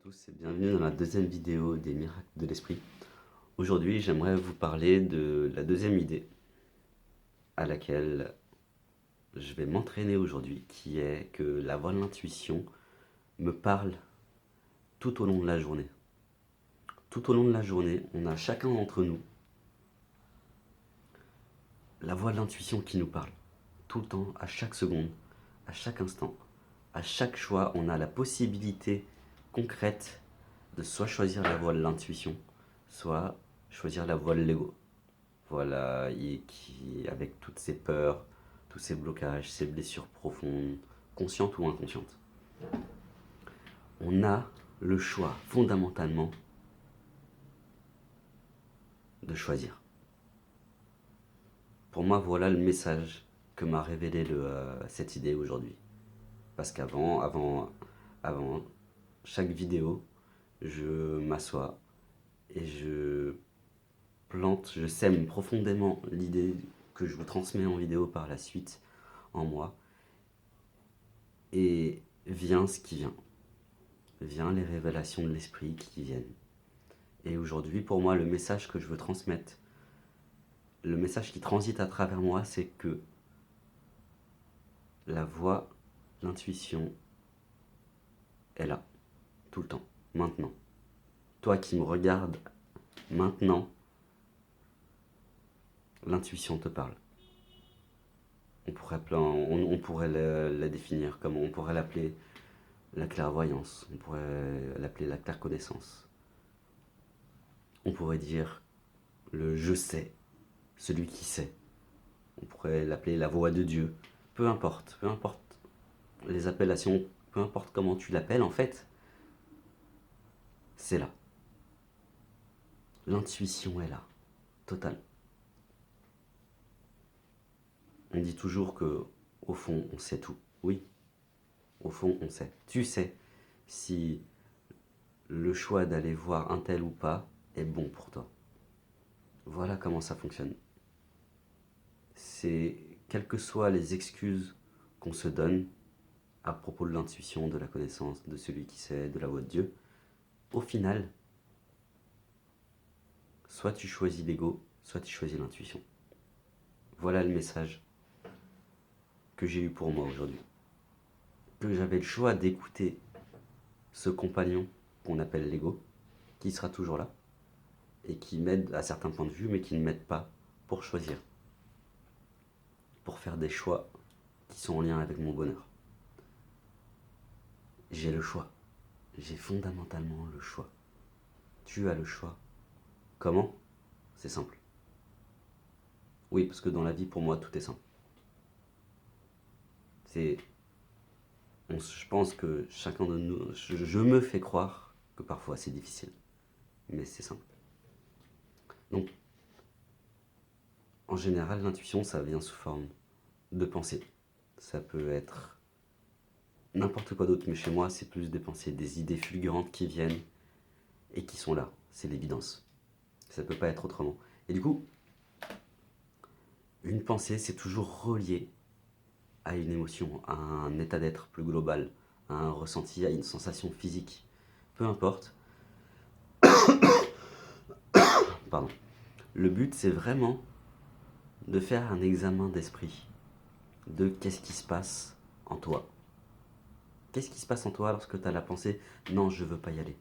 tous et bienvenue dans la deuxième vidéo des miracles de l'esprit. Aujourd'hui, j'aimerais vous parler de la deuxième idée à laquelle je vais m'entraîner aujourd'hui, qui est que la voix de l'intuition me parle tout au long de la journée. Tout au long de la journée, on a chacun d'entre nous la voix de l'intuition qui nous parle. Tout le temps, à chaque seconde, à chaque instant, à chaque choix, on a la possibilité concrète de soit choisir la voie de l'intuition, soit choisir la voie de l'ego. Voilà, qui, avec toutes ses peurs, tous ses blocages, ses blessures profondes, conscientes ou inconscientes. On a le choix, fondamentalement, de choisir. Pour moi, voilà le message que m'a révélé cette idée aujourd'hui. Parce avant chaque vidéo, je m'assois et je sème profondément l'idée que je vous transmets en vidéo par la suite en moi. Et vient ce qui vient. Vient les révélations de l'esprit qui viennent. Et aujourd'hui, pour moi, le message que je veux transmettre, le message qui transite à travers moi, c'est que la voix, l'intuition est là, tout le temps, maintenant. Toi qui me regardes maintenant, l'intuition te parle. On pourrait la définir comme on pourrait l'appeler la clairvoyance, on pourrait l'appeler la clairconnaissance. On pourrait dire le je sais, celui qui sait. On pourrait l'appeler la voix de Dieu. Peu importe les appellations, peu importe comment tu l'appelles, en fait, c'est là. L'intuition est là, totale. On dit toujours que, au fond, on sait tout. Oui, au fond, on sait. Tu sais si le choix d'aller voir un tel ou pas est bon pour toi. Voilà comment ça fonctionne. C'est, quelles que soient les excuses qu'on se donne à propos de l'intuition, de la connaissance, de celui qui sait, de la voix de Dieu, au final, soit tu choisis l'ego, soit tu choisis l'intuition. Voilà le message que j'ai eu pour moi aujourd'hui. Que j'avais le choix d'écouter ce compagnon qu'on appelle l'ego, qui sera toujours là, et qui m'aide à certains points de vue, mais qui ne m'aide pas pour choisir, pour faire des choix qui sont en lien avec mon bonheur. J'ai le choix. J'ai fondamentalement le choix. Tu as le choix. Comment? C'est simple. Oui, parce que dans la vie, pour moi, tout est simple. Je pense que chacun de nous, je me fais croire que parfois c'est difficile, mais c'est simple. Donc, en général, l'intuition, ça vient sous forme de pensée. Ça peut être n'importe quoi d'autre, mais chez moi, c'est plus des pensées, des idées fulgurantes qui viennent et qui sont là. C'est l'évidence. Ça peut pas être autrement. Et du coup, une pensée, c'est toujours relié à une émotion, à un état d'être plus global, à un ressenti, à une sensation physique. Peu importe. Pardon. Le but, c'est vraiment de faire un examen d'esprit de qu'est-ce qui se passe en toi. Qu'est-ce qui se passe en toi lorsque tu as la pensée « non, je veux pas y aller ».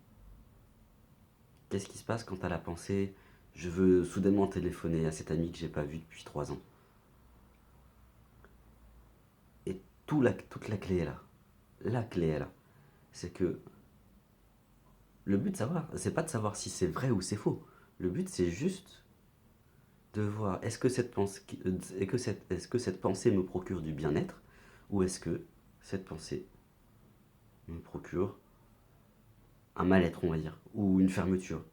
Qu'est-ce qui se passe quand tu as la pensée « je veux soudainement téléphoner à cet ami que j'ai pas vu depuis 3 ans ». Et toute la clé est là. La clé est là. C'est que le but de savoir, c'est pas de savoir si c'est vrai ou c'est faux. Le but, c'est juste de voir est-ce que cette pensée me procure du bien-être ou est-ce que cette pensée me procure un mal-être, on va dire, ou une fermeture,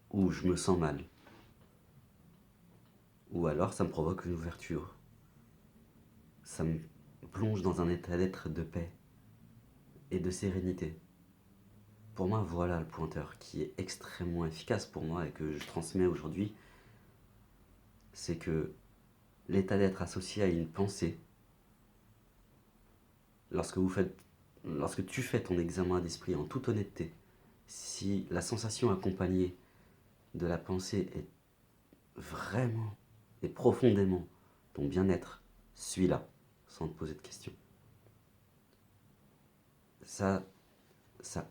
ou je me sens mal, ou alors ça me provoque une ouverture, ça me plonge dans un état d'être de paix et de sérénité. Pour moi, voilà le pointeur qui est extrêmement efficace pour moi et que je transmets aujourd'hui, c'est que l'état d'être associé à une pensée, lorsque vous faites lorsque tu fais ton examen d'esprit en toute honnêteté, si la sensation accompagnée de la pensée est vraiment et profondément ton bien-être, suis-la, sans te poser de questions. Ça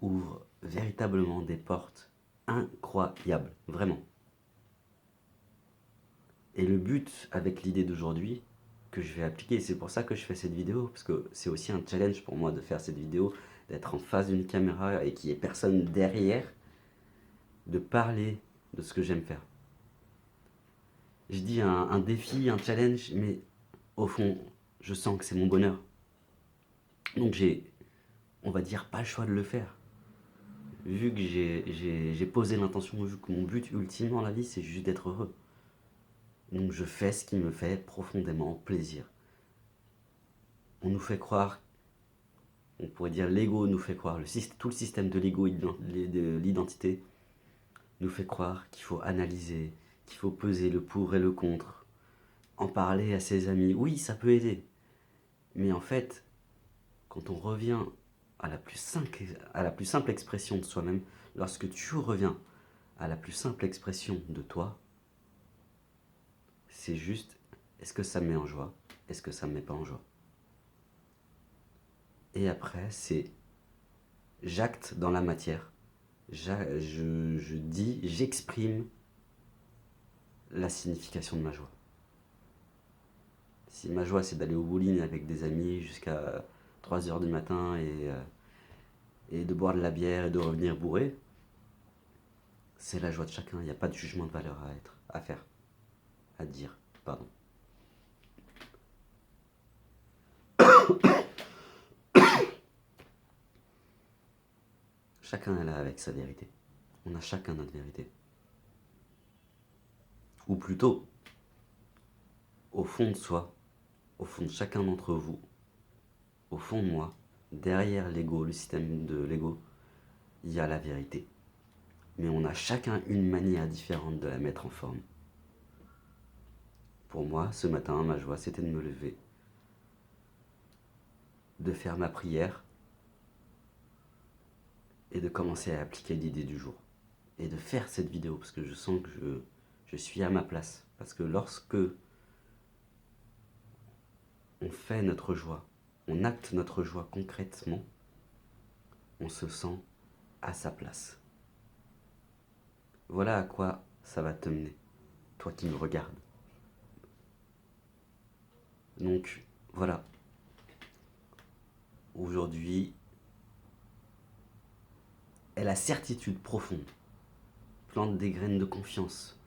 ouvre véritablement des portes incroyables, vraiment. Et le but avec l'idée d'aujourd'hui, que je vais appliquer, c'est pour ça que je fais cette vidéo, parce que c'est aussi un challenge pour moi de faire cette vidéo, d'être en face d'une caméra et qu'il n'y ait personne derrière, de parler de ce que j'aime faire. Je dis un défi, un challenge, mais au fond, je sens que c'est mon bonheur. Donc j'ai, on va dire, pas le choix de le faire. Vu que j'ai posé l'intention, vu que mon but ultime dans la vie, c'est juste d'être heureux. Donc je fais ce qui me fait profondément plaisir. On nous fait croire, on pourrait dire l'ego nous fait croire, tout le système de l'ego et de l'identité nous fait croire qu'il faut analyser, qu'il faut peser le pour et le contre, en parler à ses amis. Oui, ça peut aider. Mais en fait, quand on revient à la plus simple expression de soi-même, lorsque tu reviens à la plus simple expression de toi, c'est juste, est-ce que ça me met en joie? Est-ce que ça me met pas en joie? Et après, c'est j'acte dans la matière. Je dis, j'exprime la signification de ma joie. Si ma joie, c'est d'aller au bowling avec des amis jusqu'à 3 heures du matin et de boire de la bière et de revenir bourré, c'est la joie de chacun. Il n'y a pas de jugement de valeur à faire, à dire, pardon. Chacun est là avec sa vérité. On a chacun notre vérité. Ou plutôt, au fond de soi, au fond de chacun d'entre vous, au fond de moi, derrière l'ego, le système de l'ego, il y a la vérité. Mais on a chacun une manière différente de la mettre en forme. Pour moi, ce matin, ma joie, c'était de me lever, de faire ma prière et de commencer à appliquer l'idée du jour. Et de faire cette vidéo, parce que je sens que je suis à ma place. Parce que lorsque on fait notre joie, on acte notre joie concrètement, on se sent à sa place. Voilà à quoi ça va te mener, toi qui me regardes. Donc voilà, aujourd'hui, est la certitude profonde. Plante des graines de confiance,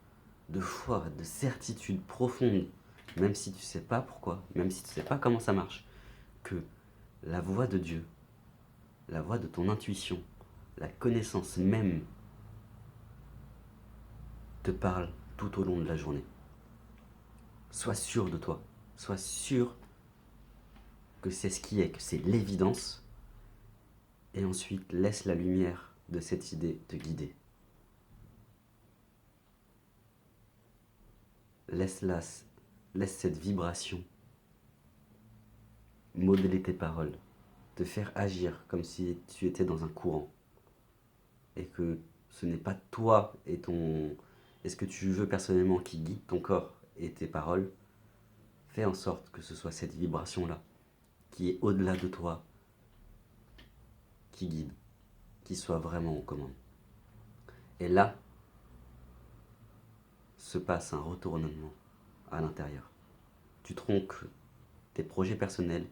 de foi, de certitude profonde, même si tu ne sais pas pourquoi, même si tu ne sais pas comment ça marche, que la voix de Dieu, la voix de ton intuition, la connaissance même te parle tout au long de la journée. Sois sûr de toi, sois sûr que c'est ce qui est, que c'est l'évidence, et ensuite laisse la lumière de cette idée te guider. Laisse cette vibration modeler tes paroles, te faire agir comme si tu étais dans un courant, et que ce n'est pas toi et ce que tu veux personnellement qui guide ton corps et tes paroles. Fais en sorte que ce soit cette vibration-là, qui est au-delà de toi, qui guide, qui soit vraiment aux commandes. Et là, se passe un retournement à l'intérieur. Tu tronques tes projets personnels,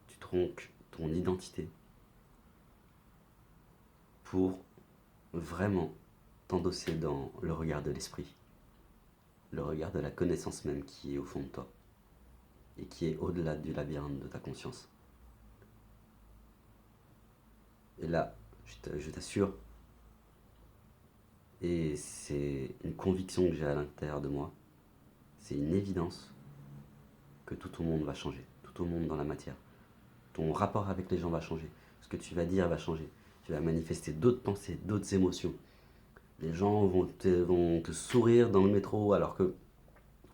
tu tronques ton identité pour vraiment t'endosser dans le regard de l'esprit, le regard de la connaissance même qui est au fond de toi et qui est au-delà du labyrinthe de ta conscience. Et là, je t'assure, et c'est une conviction que j'ai à l'intérieur de moi, c'est une évidence que tout au monde va changer, tout au monde dans la matière. Ton rapport avec les gens va changer, ce que tu vas dire va changer, tu vas manifester d'autres pensées, d'autres émotions. Les gens vont te sourire dans le métro alors que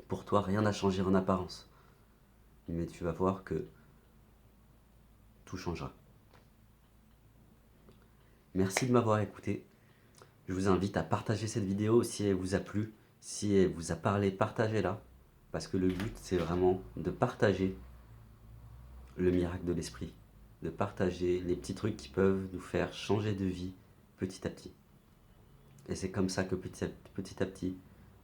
pour toi rien n'a changé en apparence. Mais tu vas voir que tout changera. Merci de m'avoir écouté. Je vous invite à partager cette vidéo si elle vous a plu, si elle vous a parlé, partagez-la. Parce que le but, c'est vraiment de partager le miracle de l'esprit, de partager les petits trucs qui peuvent nous faire changer de vie petit à petit. Et c'est comme ça que petit à petit,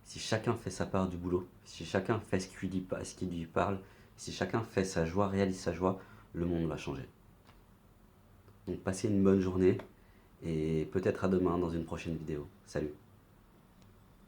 si chacun fait sa part du boulot, si chacun fait ce qui lui parle, si chacun fait sa joie, réalise sa joie, le monde va changer. Donc passez une bonne journée et peut-être à demain dans une prochaine vidéo. Salut!